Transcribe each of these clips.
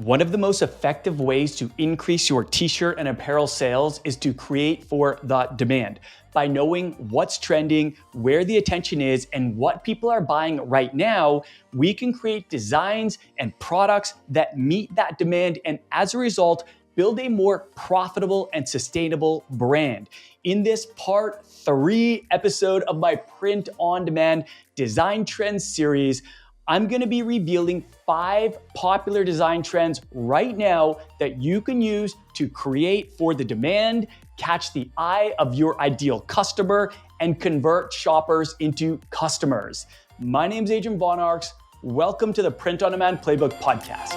One of the most effective ways to increase your t-shirt and apparel sales is to create for the demand. By knowing what's trending, where the attention is, and what people are buying right now, we can create designs and products that meet that demand, and as a result, build a more profitable and sustainable brand. In this part 3 episode of my print on demand design trends series, I'm gonna be revealing 5 popular design trends right now that you can use to create for the demand, catch the eye of your ideal customer, and convert shoppers into customers. My name's Adrian Von Arx. Welcome to the Print on Demand Playbook podcast.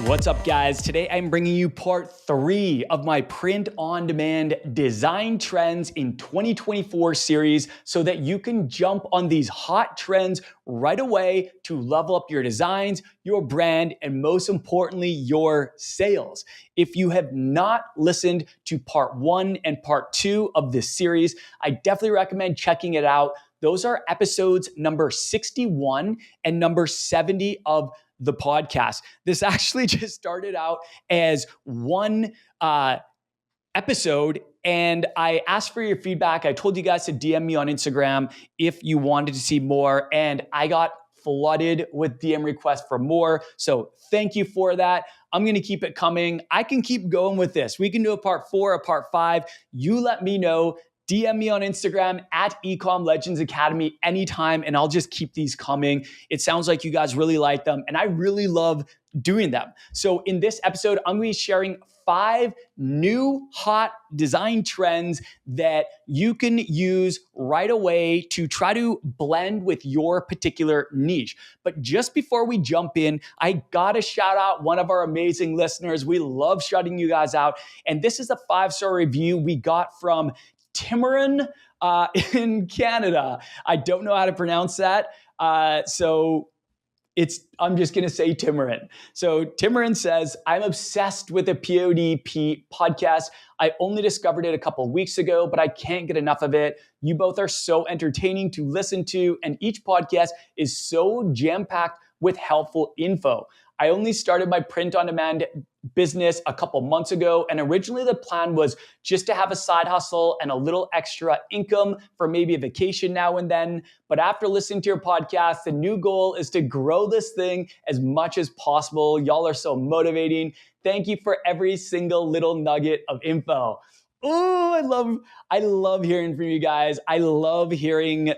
What's up, guys? Today I'm bringing you part 3 of my print on demand design trends in 2024 series so that you can jump on these hot trends right away to level up your designs, your brand, and most importantly, your sales. If you have not listened to part 1 and part 2 of this series, I definitely recommend checking it out. Those are episodes number 61 and number 70 of the podcast. This actually just started out as one episode, and I asked for your feedback. I told you guys to DM me on Instagram if you wanted to see more, and I got flooded with DM requests for more. So thank you for that. I'm going to keep it coming. I can keep going with this. We can do a part 4, a part 5. You let me know. DM me on Instagram at Ecom Legends Academy anytime, and I'll just keep these coming. It sounds like you guys really like them, and I really love doing them. So in this episode, I'm going to be sharing 5 new hot design trends that you can use right away to try to blend with your particular niche. But just before we jump in, I gotta shout out one of our amazing listeners. We love shouting you guys out. And this is a 5-star review we got from Timorin in Canada. I don't know how to pronounce that. I'm just going to say Timorin. So Timorin says, I'm obsessed with the PODP podcast. I only discovered it a couple of weeks ago, but I can't get enough of it. You both are so entertaining to listen to, and each podcast is so jam-packed with helpful info. I only started my print on demand business a couple months ago, and originally the plan was just to have a side hustle and a little extra income for maybe a vacation now and then. But after listening to your podcast, the new goal is to grow this thing as much as possible. Y'all are so motivating. Thank you for every single little nugget of info. Oh, I love hearing from you guys. I love hearing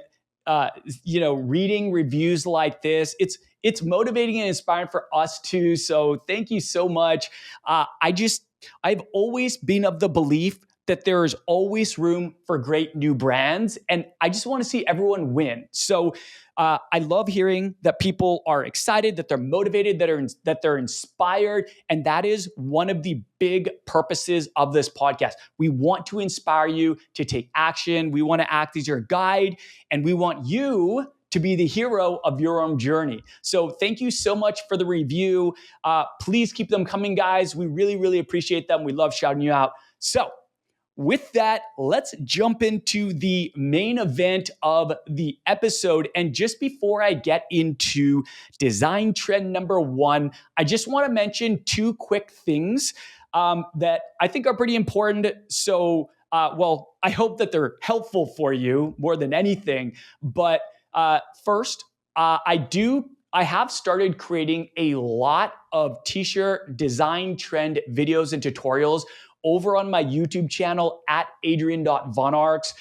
reading reviews like this. It's motivating and inspiring for us too. So thank you so much. I've always been of the belief that there is always room for great new brands, and I just want to see everyone win. So I love hearing that people are excited, that they're motivated, that they're inspired, and that is one of the big purposes of this podcast. We want to inspire you to take action. We want to act as your guide, and we want you to be the hero of your own journey. So thank you so much for the review. Please keep them coming, guys. We really, really appreciate them. We love shouting you out. So with that, let's jump into the main event of the episode. And just before I get into design trend number 1, I just want to mention 2 quick things that I think are pretty important. So, I hope that they're helpful for you more than anything. But first, I have started creating a lot of t-shirt design trend videos and tutorials over on my YouTube channel at adrian.vonarx.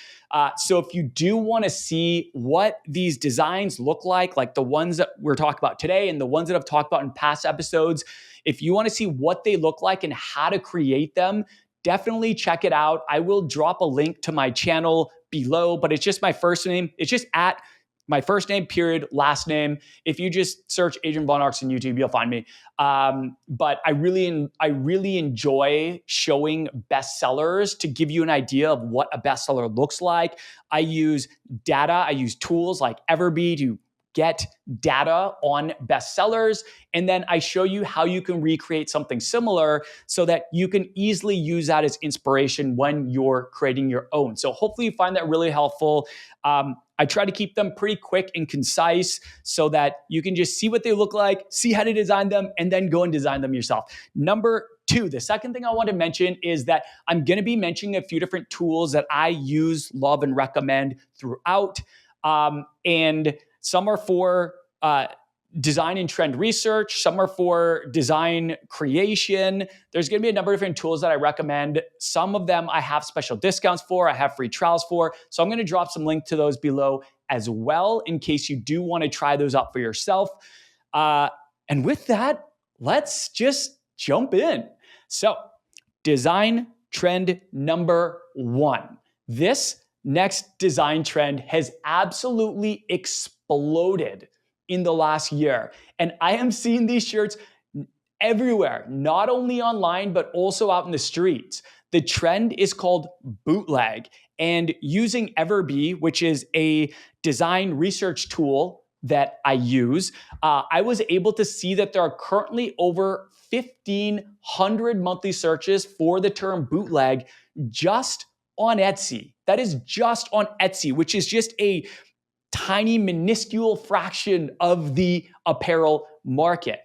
So if you do want to see what these designs look like the ones that we're talking about today and the ones that I've talked about in past episodes, if you want to see what they look like and how to create them, definitely check it out. I will drop a link to my channel below, but it's just my first name. It's just at my first name, period, last name. If you just search Adrian Von Arx on YouTube, you'll find me. But I really enjoy showing bestsellers to give you an idea of what a bestseller looks like. I use data. I use tools like Everbee to get data on bestsellers, and then I show you how you can recreate something similar so that you can easily use that as inspiration when you're creating your own. So hopefully you find that really helpful. I try to keep them pretty quick and concise so that you can just see what they look like, see how to design them, and then go and design them yourself. Number two, the second thing I want to mention is that I'm going to be mentioning a few different tools that I use, love, and recommend throughout. And some are for design and trend research. Some are for design creation. There's going to be a number of different tools that I recommend. Some of them I have special discounts for, I have free trials for. So I'm going to drop some link to those below as well in case you do want to try those out for yourself. And with that, let's just jump in. So design trend number one. This next design trend has absolutely exploded in the last year. And I am seeing these shirts everywhere, not only online, but also out in the streets. The trend is called bootleg. And using Everbee, which is a design research tool that I use, I was able to see that there are currently over 1,500 monthly searches for the term bootleg just on Etsy. That is just on Etsy, which is just a tiny, minuscule fraction of the apparel market.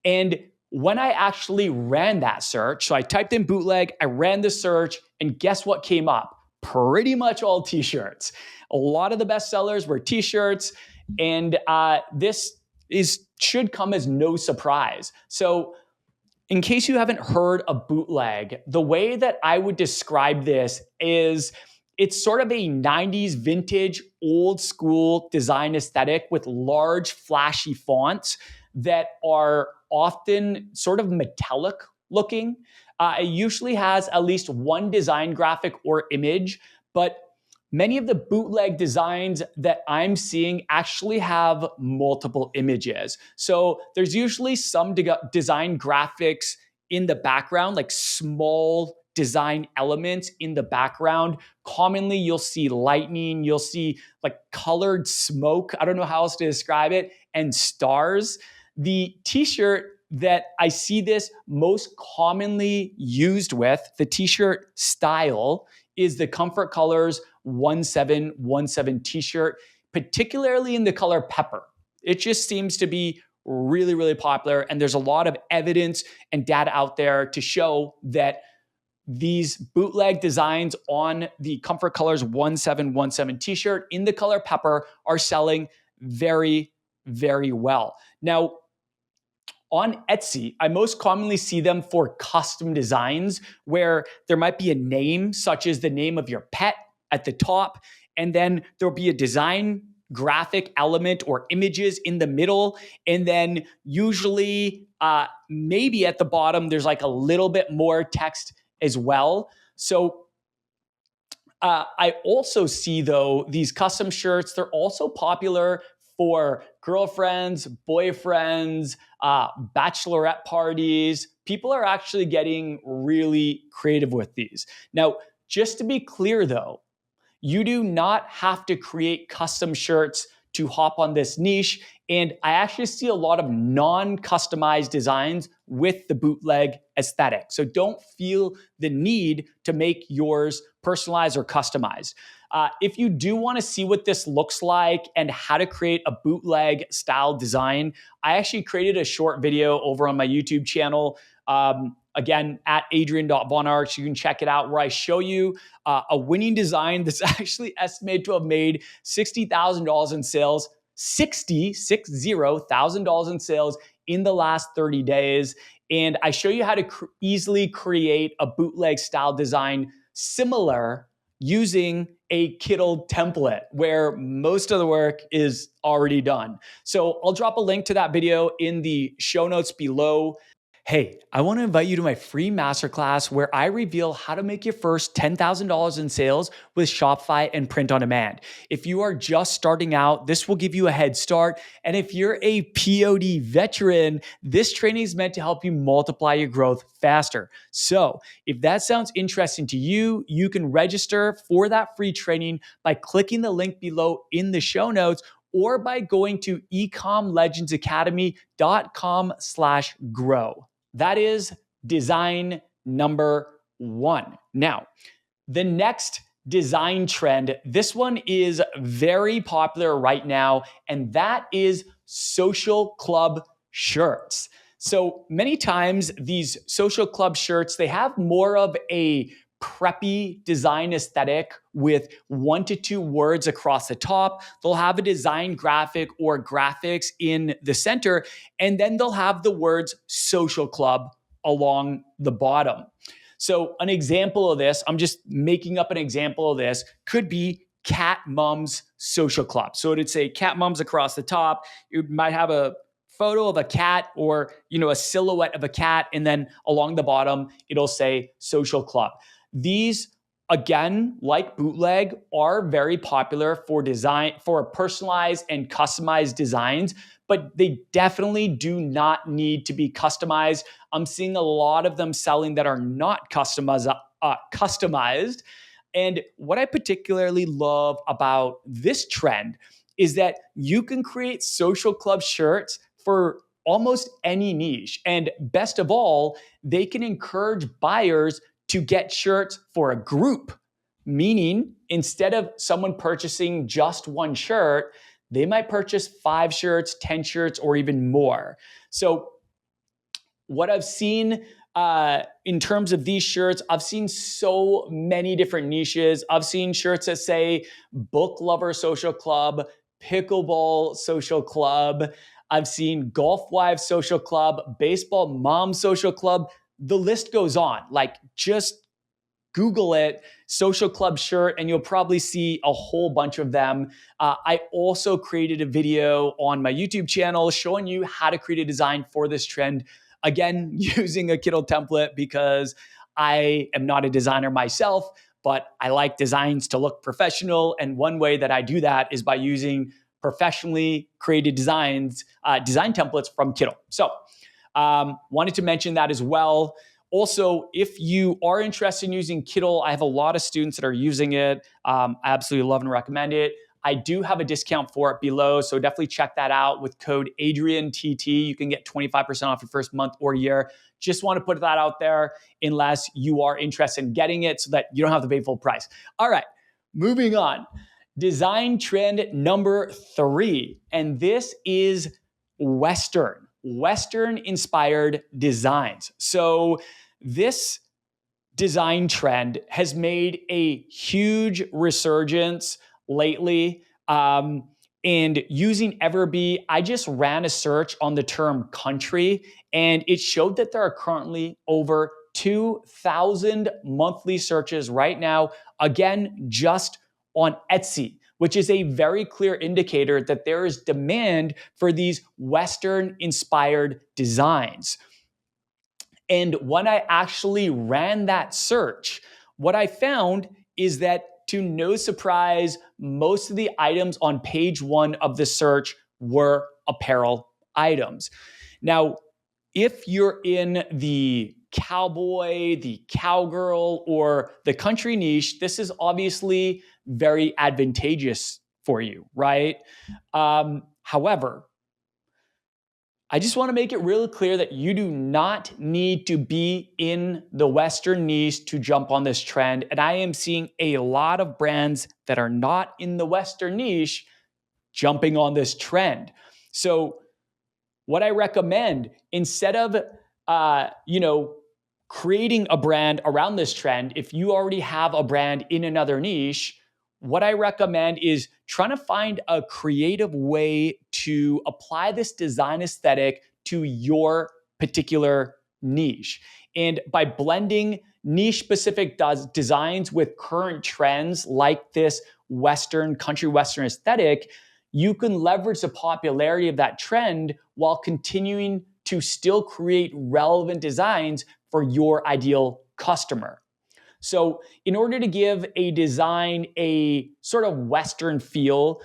And when I actually ran that search, so I typed in bootleg, I ran the search, and guess what came up? Pretty much all t-shirts. A lot of the best sellers were t-shirts, and this should come as no surprise. So in case you haven't heard of bootleg, the way that I would describe this is it's sort of a 90s vintage, old school design aesthetic with large, flashy fonts that are often sort of metallic looking. It usually has at least one design graphic or image, but many of the bootleg designs that I'm seeing actually have multiple images. So there's usually some design graphics in the background, like small design elements in the background. Commonly, you'll see lightning, you'll see like colored smoke, I don't know how else to describe it, and stars. The t-shirt that I see this most commonly used with, the t-shirt style, is the Comfort Colors 1717 t-shirt, particularly in the color pepper. It just seems to be really, really popular, and there's a lot of evidence and data out there to show that these bootleg designs on the Comfort Colors 1717 t-shirt in the color pepper are selling very, very well. Now, on Etsy, I most commonly see them for custom designs where there might be a name, such as the name of your pet at the top, and then there'll be a design graphic element or images in the middle, and then usually maybe at the bottom there's like a little bit more text as well. So I also see, though, these custom shirts, they're also popular for girlfriends, boyfriends, bachelorette parties. People are actually getting really creative with these. Now, just to be clear, though, you do not have to create custom shirts to hop on this niche. And I actually see a lot of non-customized designs with the bootleg aesthetic. So don't feel the need to make yours personalized or customized. If you do want to see what this looks like and how to create a bootleg style design, I actually created a short video over on my YouTube channel. Again, at adrian.vonarch, you can check it out, where I show you a winning design that's actually estimated to have made $60,000 in sales, $60,000 in sales in the last 30 days. And I show you how to easily create a bootleg style design similar using a Kittle template where most of the work is already done. So I'll drop a link to that video in the show notes below. Hey, I want to invite you to my free masterclass where I reveal how to make your first $10,000 in sales with Shopify and print on demand. If you are just starting out, this will give you a head start. And if you're a POD veteran, this training is meant to help you multiply your growth faster. So if that sounds interesting to you, you can register for that free training by clicking the link below in the show notes, or by going to ecomlegendsacademy.com/grow. That is design number one. Now, the next design trend. This one is very popular right now, and that is social club shirts. So many times these social club shirts, they have more of a preppy design aesthetic with 1 to 2 words across the top. They'll have a design graphic or graphics in the center, and then they'll have the words social club along the bottom. So an example of this, I'm just making up an example of this, could be Cat Mums Social Club. So it'd say Cat Mums across the top. You might have a photo of a cat or a silhouette of a cat, and then along the bottom it'll say social club. These, again, like bootleg, are very popular for design, for personalized and customized designs, but they definitely do not need to be customized. I'm seeing a lot of them selling that are not customized. And what I particularly love about this trend is that you can create social club shirts for almost any niche. And best of all, they can encourage buyers to get shirts for a group, meaning instead of someone purchasing just one shirt, they might purchase 5 shirts, 10 shirts, or even more. So what I've seen in terms of these shirts, I've seen so many different niches. I've seen shirts that say book lover social club, pickleball social club. I've seen golf wives social club, baseball mom social club. The list goes on. Like, just Google it, social club shirt, and you'll probably see a whole bunch of them. I also created a video on my YouTube channel showing you how to create a design for this trend. Again, using a Kittle template because I am not a designer myself, but I like designs to look professional. And one way that I do that is by using professionally created design templates from Kittle. So wanted to mention that as well. Also, if you are interested in using Kittle, I have a lot of students that are using it. I absolutely love and recommend it. I do have a discount for it below, so definitely check that out with code ADRIANTT. You can get 25% off your first month or year. Just want to put that out there unless you are interested in getting it so that you don't have to pay full price. All right, moving on. Design trend number 3, and this is Western inspired designs. So this design trend has made a huge resurgence lately. And using Everbee, I just ran a search on the term country, and it showed that there are currently over 2,000 monthly searches right now, again, just on Etsy, which is a very clear indicator that there is demand for these Western-inspired designs. And when I actually ran that search, what I found is that, to no surprise, most of the items on page 1 of the search were apparel items. Now, if you're in the cowboy, the cowgirl, or the country niche, this is obviously very advantageous for you, right? However, I just want to make it really clear that you do not need to be in the Western niche to jump on this trend. And I am seeing a lot of brands that are not in the Western niche jumping on this trend. So what I recommend, instead of creating a brand around this trend, if you already have a brand in another niche, what I recommend is trying to find a creative way to apply this design aesthetic to your particular niche. And by blending niche-specific designs with current trends like this country Western aesthetic, you can leverage the popularity of that trend while continuing to still create relevant designs for your ideal customer. So in order to give a design a sort of Western feel,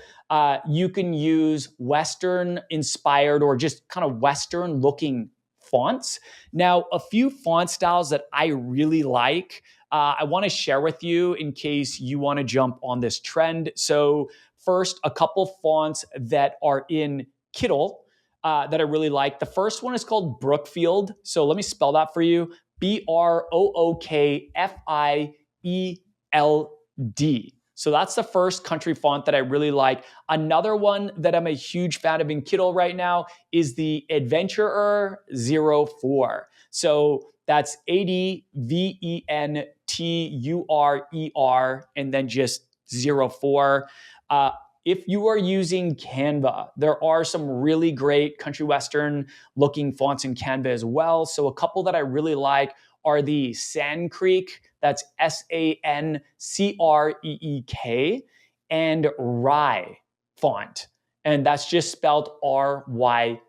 you can use Western inspired or just kind of Western looking fonts. Now, a few font styles that I really like, I want to share with you in case you want to jump on this trend. So first, a couple fonts that are in Kittle that I really like. The first one is called Brookfield. So let me spell that for you. Brookfield. D. So that's the first country font that I really like. Another one that I'm a huge fan of in Kindle right now is the Adventurer 04. So that's Adventurer and then just 04. If you are using Canva, there are some really great country western looking fonts in Canva as well. So a couple that I really like are the Sand Creek, that's Sancreek, and Rye font. And that's just spelled Rye.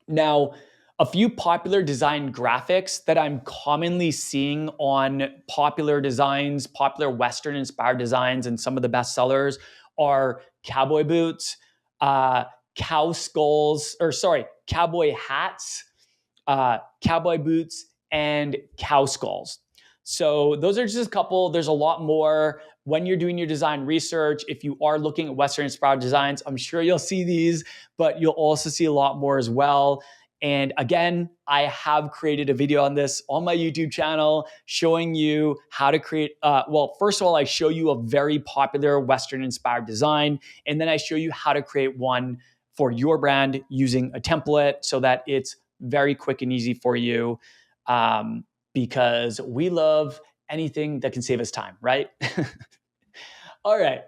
Now, a few popular design graphics that I'm commonly seeing on popular designs, popular Western inspired designs, and some of the best sellers are cowboy boots, cowboy hats, cowboy boots, and cow skulls. So those are just a couple. There's a lot more. When you're doing your design research, if you are looking at Western inspired designs, I'm sure you'll see these, but you'll also see a lot more as well. And again, I have created a video on this on my YouTube channel showing you how to create, first of all, I show you a very popular Western inspired design, and then I show you how to create one for your brand using a template so that it's very quick and easy for you, because we love anything that can save us time, right? All right.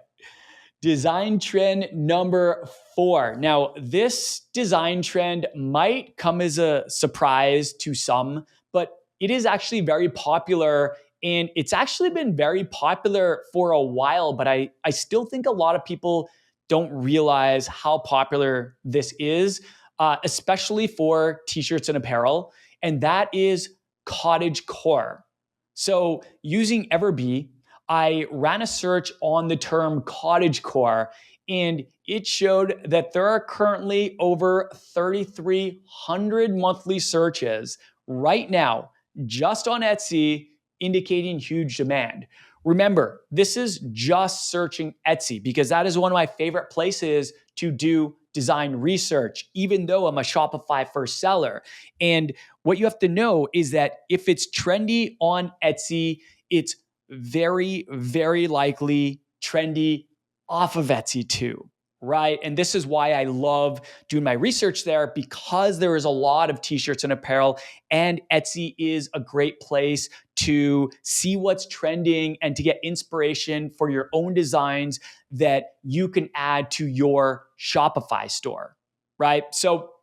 Design trend number 4. Now, this design trend might come as a surprise to some, but it is actually very popular, and it's actually been very popular for a while, but I still think a lot of people don't realize how popular this is, especially for t-shirts and apparel, and that is cottage core. So using Everbee, I ran a search on the term cottage core, and it showed that there are currently over 3,300 monthly searches right now just on Etsy, indicating huge demand. Remember, this is just searching Etsy because that is one of my favorite places to do design research, even though I'm a Shopify first seller. And what you have to know is that if it's trendy on Etsy, it's very, very likely trendy off of Etsy too, right? And this is why I love doing my research there, because there is a lot of t-shirts and apparel, and Etsy is a great place to see what's trending and to get inspiration for your own designs that you can add to your Shopify store, right? So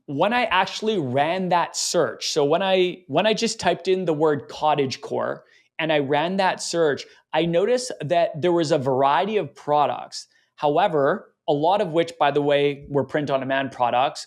when I actually ran that search, so when I just typed in the word cottage core and I ran that search, I noticed that there was a variety of products. However, a lot of which, by the way, were print-on-demand products,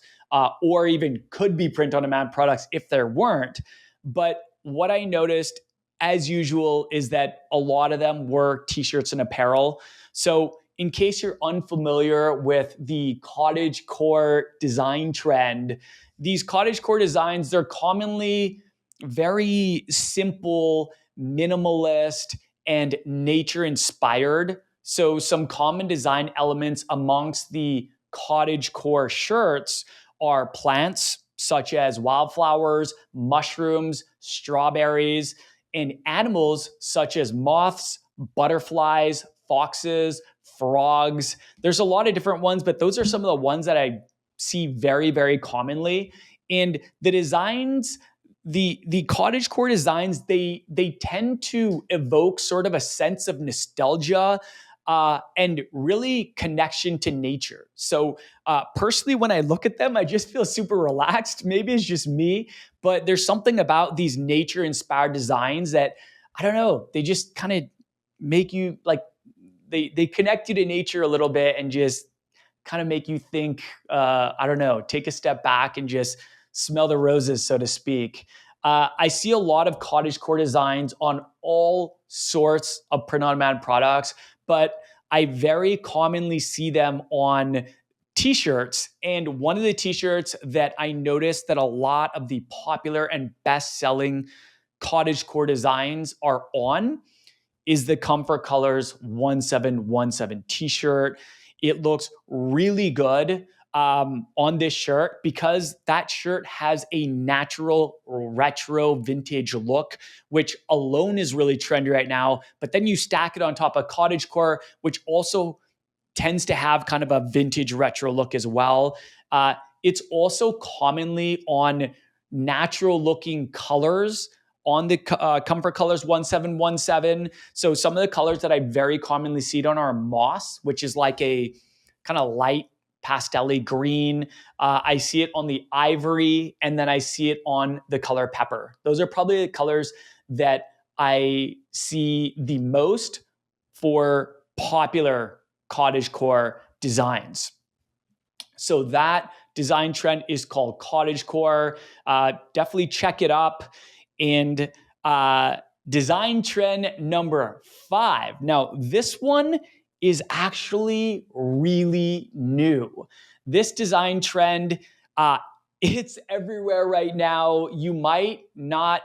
or even could be print-on-demand products if there weren't. But what I noticed, as usual, is that a lot of them were t-shirts and apparel. So in case you're unfamiliar with the cottage core design trend, these cottage core designs, they're commonly very simple, minimalist, and nature inspired. So some common design elements amongst the cottage core shirts are plants such as wildflowers, mushrooms, strawberries, and animals such as moths, butterflies, foxes, frogs. There's a lot of different ones, but those are some of the ones that I see very, very commonly. And the designs, the cottage core designs, they tend to evoke sort of a sense of nostalgia and really connection to nature. So personally, when I look at them, I just feel super relaxed. Maybe it's just me, but there's something about these nature-inspired designs that, I don't know, they just kind of make you like, they connect you to nature a little bit and just kind of make you think, I don't know, take a step back and just smell the roses, so to speak. I see a lot of cottage core designs on all sorts of print-on-demand products, but I very commonly see them on t-shirts. And one of the t-shirts that I noticed that a lot of the popular and best-selling cottage core designs are on is the Comfort Colors 1717 t-shirt. It looks really good. on this shirt because that shirt has a natural retro vintage look, which alone is really trendy right now. But then you stack it on top of cottagecore, which also tends to have kind of a vintage retro look as well. It's also commonly on natural looking colors on the Comfort Colors 1717. So some of the colors that I very commonly see it on are moss, which is like a kind of light pastel-y green. I see it on the ivory, and then I see it on the color pepper. Those are probably the colors that I see the most for popular cottagecore designs. So that design trend is called cottagecore. Definitely check it up. And design trend number 5. Now, this one is actually really new. This design trend, it's everywhere right now. You might not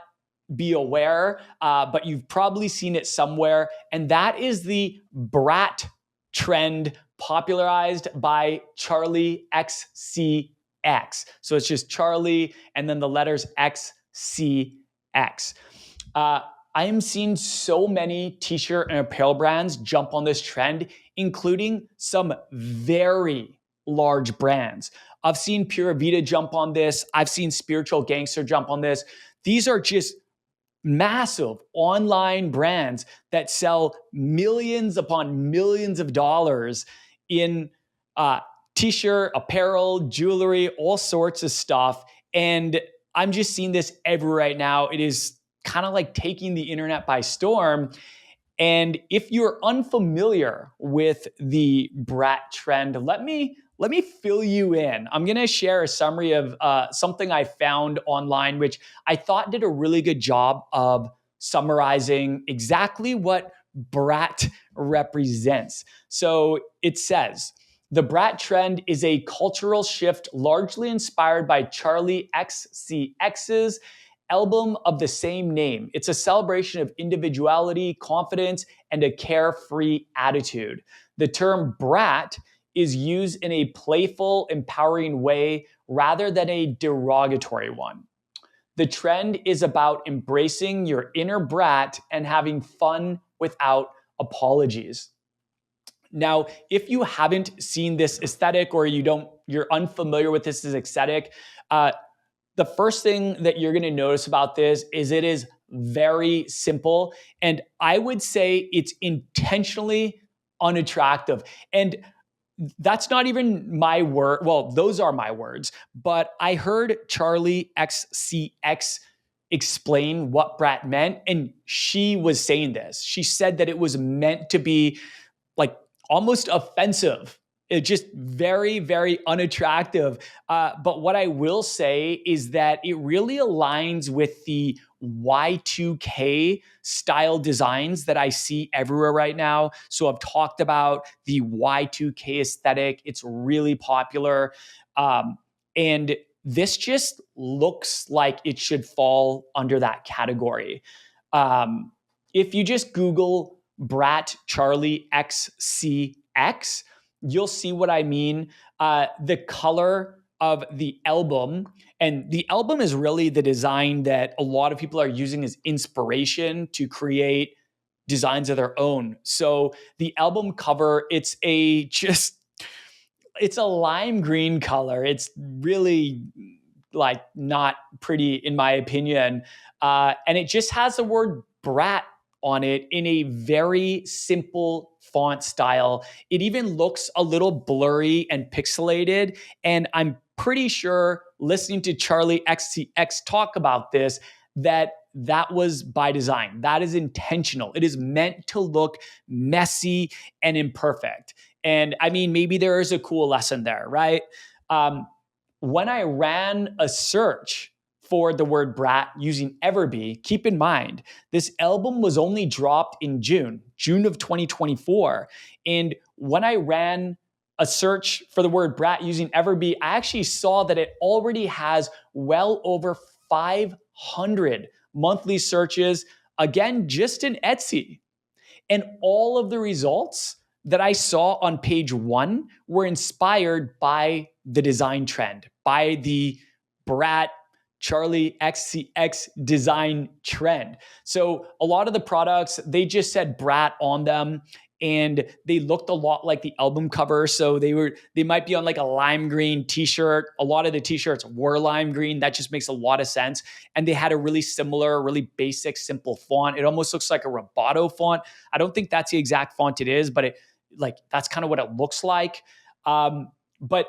be aware, but you've probably seen it somewhere. And that is the brat trend popularized by Charlie XCX. So it's just Charlie and then the letters XCX. I am seeing so many t-shirt and apparel brands jump on this trend, including some very large brands. I've seen Pura Vida jump on this. I've seen Spiritual Gangster jump on this. These are just massive online brands that sell millions upon millions of dollars in t-shirt, apparel, jewelry, all sorts of stuff. And I'm just seeing this everywhere right now. It is kind of like taking the internet by storm. And if you're unfamiliar with the brat trend, let me fill you in. I'm going to share a summary of something I found online, which I thought did a really good job of summarizing exactly what brat represents. So it says, the brat trend is a cultural shift largely inspired by Charlie XCX's album of the same name. It's a celebration of individuality, confidence, and a carefree attitude. The term brat is used in a playful, empowering way rather than a derogatory one. The trend is about embracing your inner brat and having fun without apologies. Now, if you haven't seen this aesthetic or you're unfamiliar with this aesthetic, the first thing that you're going to notice about this is it is very simple. And I would say it's intentionally unattractive. And that's not even my word. Well, those are my words. But I heard Charlie XCX explain what brat meant. And she was saying this. She said that it was meant to be like almost offensive. It's just very, very unattractive. But what I will say is that it really aligns with the Y2K style designs that I see everywhere right now. So I've talked about the Y2K aesthetic. It's really popular. And this just looks like it should fall under that category. If you just Google Brat Charlie XCX, you'll see what I mean. The color of the album, and the album is really the design that a lot of people are using as inspiration to create designs of their own. So the album cover, it's a lime green color. It's really like not pretty in my opinion. And it just has the word brat on it in a very simple font style. It even looks a little blurry and pixelated. And I'm pretty sure listening to Charlie XCX talk about this, that was by design. That is intentional. It is meant to look messy and imperfect. And I mean, maybe there is a cool lesson there, right? When I ran a search for the word brat using Everbee, keep in mind, this album was only dropped in June of 2024. And when I ran a search for the word brat using Everbee, I actually saw that it already has well over 500 monthly searches, again, just in Etsy. And all of the results that I saw on page one were inspired by the design trend, by the Brat Charlie XCX design trend. So a lot of the products, they just said Brat on them, and they looked a lot like the album cover. So they might be on like a lime green t-shirt. A lot of the t-shirts were lime green. That just makes a lot of sense. And they had a really similar, really basic, simple font. It almost looks like a Roboto font. I don't think that's the exact font it is, but that's kind of what it looks like. But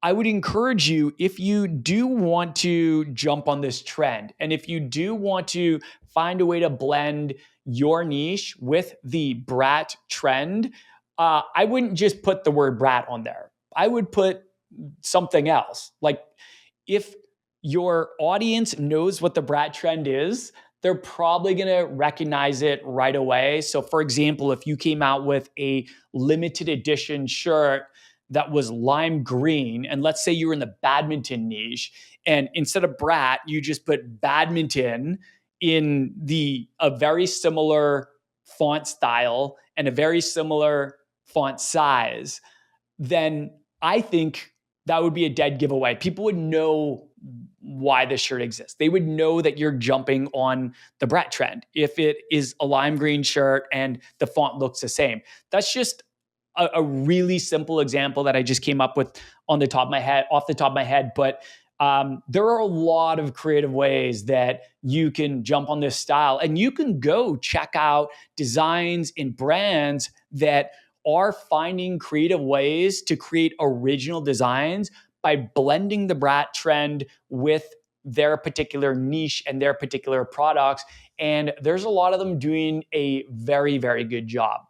I would encourage you, if you do want to jump on this trend, and if you do want to find a way to blend your niche with the Brat trend, I wouldn't just put the word Brat on there. I would put something else. Like, if your audience knows what the Brat trend is, they're probably going to recognize it right away. So, for example, if you came out with a limited edition shirt that was lime green, and let's say you were in the badminton niche, and instead of Brat, you just put badminton in a very similar font style and a very similar font size, then I think that would be a dead giveaway. People would know why this shirt exists. They would know that you're jumping on the Brat trend if it is a lime green shirt and the font looks the same. That's just a really simple example that I just came up with off the top of my head. But there are a lot of creative ways that you can jump on this style, and you can go check out designs and brands that are finding creative ways to create original designs by blending the Brat trend with their particular niche and their particular products. And there's a lot of them doing a very, very good job.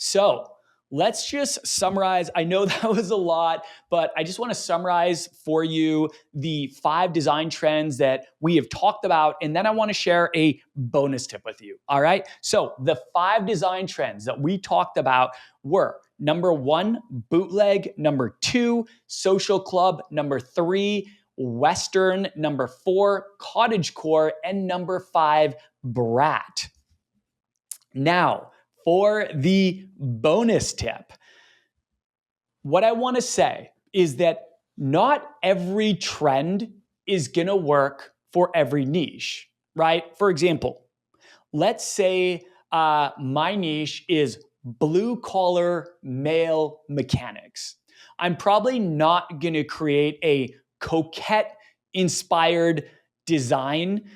So let's just summarize. I know that was a lot, but I just want to summarize for you the 5 design trends that we have talked about. And then I want to share a bonus tip with you. All right. So the 5 design trends that we talked about were: number 1, bootleg; number 2, social club; number 3, Western; number 4, cottagecore; and number 5, Brat. Now, for the bonus tip, what I want to say is that not every trend is going to work for every niche, right? For example, let's say my niche is blue collar male mechanics. I'm probably not going to create a coquette inspired design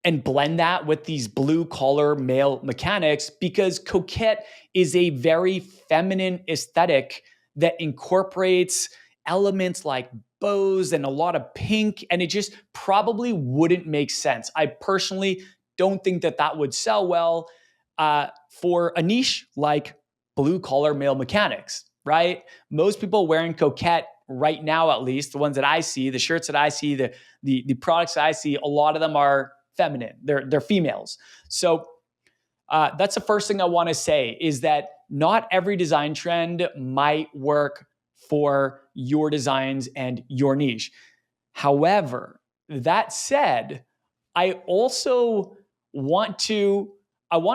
and blend that with these blue collar male mechanics, because coquette is a very feminine aesthetic that incorporates elements like bows and a lot of pink, and it just probably wouldn't make sense. I personally don't think that would sell well for a niche like blue collar male mechanics, right? Most people wearing coquette right now, at least the ones that I see, the shirts that I see, the products that I see, a lot of them are feminine. They're females. So that's the first thing I want to say, is that not every design trend might work for your designs and your niche. However, that said, I also want to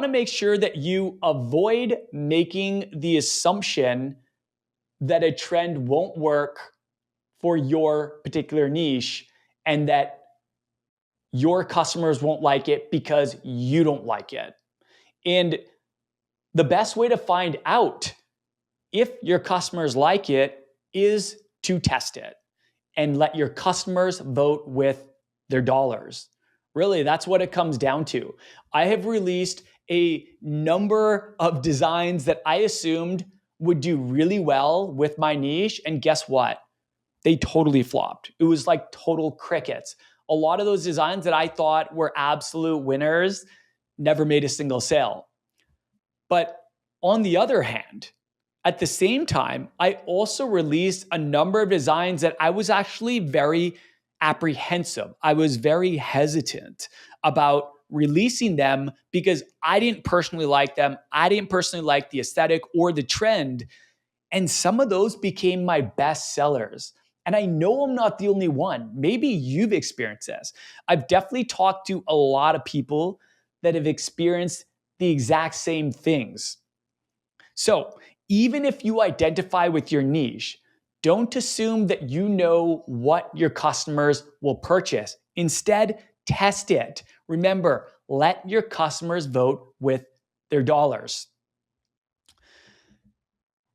make sure that you avoid making the assumption that a trend won't work for your particular niche and that your customers won't like it because you don't like it. And the best way to find out if your customers like it is to test it and let your customers vote with their dollars. Really, that's what it comes down to. I have released a number of designs that I assumed would do really well with my niche, and guess what? They totally flopped. It was like total crickets. A lot of those designs that I thought were absolute winners never made a single sale. But on the other hand, at the same time, I also released a number of designs that I was actually very apprehensive. I was very hesitant about releasing them because I didn't personally like them. I didn't personally like the aesthetic or the trend. And some of those became my best sellers. And I know I'm not the only one. Maybe you've experienced this. I've definitely talked to a lot of people that have experienced the exact same things. So even if you identify with your niche, don't assume that you know what your customers will purchase. Instead, test it. Remember, let your customers vote with their dollars.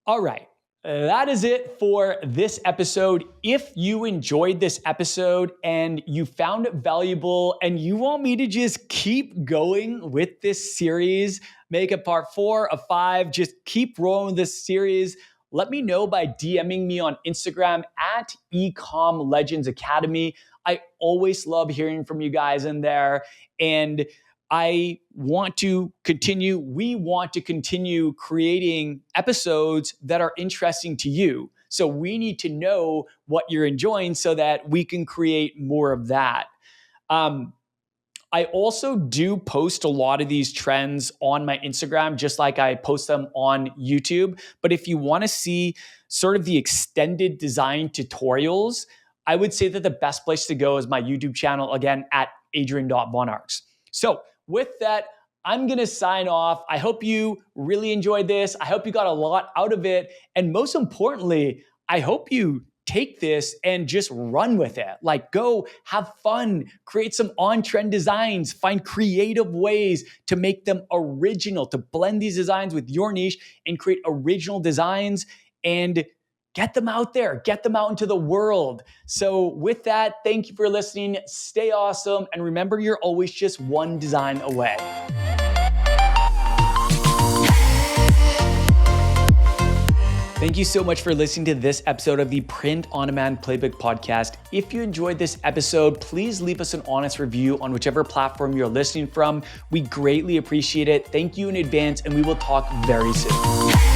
All right. That is it for this episode. If you enjoyed this episode and you found it valuable and you want me to just keep going with this series, make it part 4 of 5, just keep rolling with this series, let me know by DMing me on Instagram at Ecom Legends Academy. I always love hearing from you guys in there. And we want to continue creating episodes that are interesting to you. So we need to know what you're enjoying so that we can create more of that. I also do post a lot of these trends on my Instagram, just like I post them on YouTube. But if you want to see sort of the extended design tutorials, I would say that the best place to go is my YouTube channel, again, at adrian.vonarks. So with that, I'm going to sign off. I hope you really enjoyed this. I hope you got a lot out of it. And most importantly, I hope you take this and just run with it. Like, go have fun, create some on-trend designs, find creative ways to make them original, to blend these designs with your niche and create original designs and get them out there, get them out into the world. So with that, thank you for listening. Stay awesome. And remember, you're always just one design away. Thank you so much for listening to this episode of the Print on Demand Playbook Podcast. If you enjoyed this episode, please leave us an honest review on whichever platform you're listening from. We greatly appreciate it. Thank you in advance, and we will talk very soon.